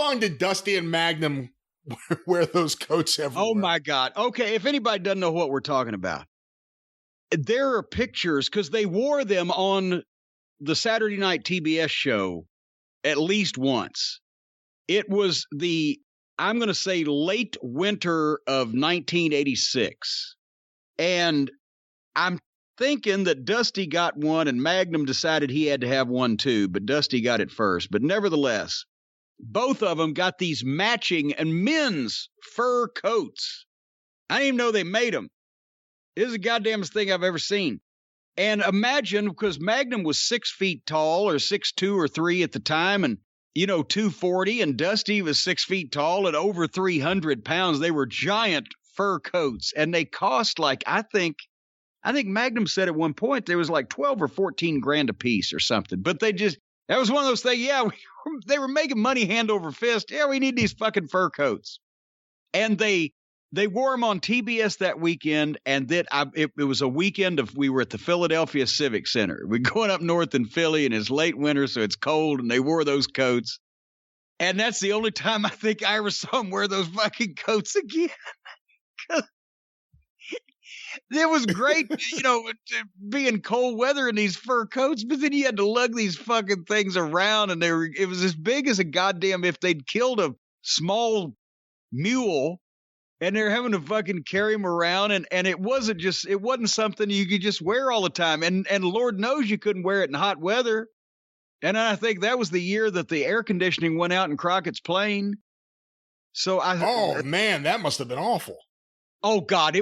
long did Dusty and Magnum wear those coats everywhere? Oh, my God. Okay, if anybody doesn't know what we're talking about, there are pictures, because they wore them on the Saturday night TBS show at least once. It was I'm going to say, late winter of 1986. And I'm thinking that Dusty got one and Magnum decided he had to have one too, but Dusty got it first. But nevertheless, both of them got these matching and men's fur coats. I didn't even know they made them. This is the goddamnest thing I've ever seen. And imagine, because Magnum was 6 feet tall, or 6'2" or 3 at the time, and 240, and Dusty was 6 feet tall and over 300 pounds. They were giant fur coats, and they cost I think Magnum said at one point there was like 12 or 14 grand a piece or something. But that was one of those things. Yeah, they were making money hand over fist. Yeah, we need these fucking fur coats. And they wore them on TBS that weekend, and it was a weekend we were at the Philadelphia Civic Center. We're going up north in Philly, and it's late winter, so it's cold, and they wore those coats. And that's the only time I think I ever saw them wear those fucking coats again. It was great, being cold weather in these fur coats, but then you had to lug these fucking things around, and it was as big as a goddamn, if they'd killed a small mule, and they're having to fucking carry them around, and it wasn't something you could just wear all the time, and Lord knows you couldn't wear it in hot weather. And I think that was the year that the air conditioning went out in Crockett's plane. So man, that must have been awful. Oh God,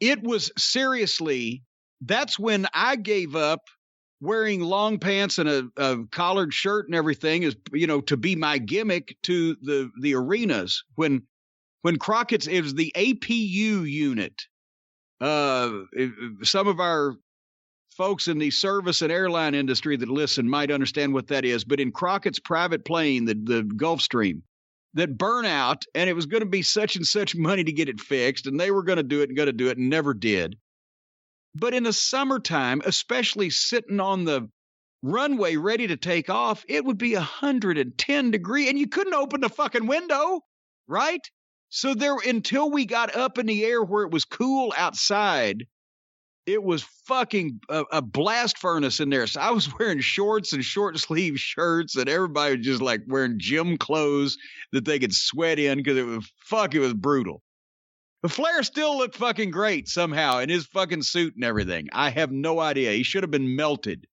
it was seriously, that's when I gave up wearing long pants and a collared shirt and everything, to be my gimmick to the arenas. When Crockett's, it was the APU unit. Some of our folks in the service and airline industry that listen might understand what that is. But in Crockett's private plane, the Gulfstream, that burn out, and it was going to be such and such money to get it fixed, and they were going to do it and never did. But in the summertime, especially sitting on the runway ready to take off, it would be 110 degrees, and you couldn't open the fucking window, right? So until we got up in the air where it was cool outside, it was fucking a blast furnace in there. So I was wearing shorts and short sleeve shirts, and everybody was just like wearing gym clothes that they could sweat in, because it was brutal. But Flair still looked fucking great somehow in his fucking suit and everything. I have no idea. He should have been melted.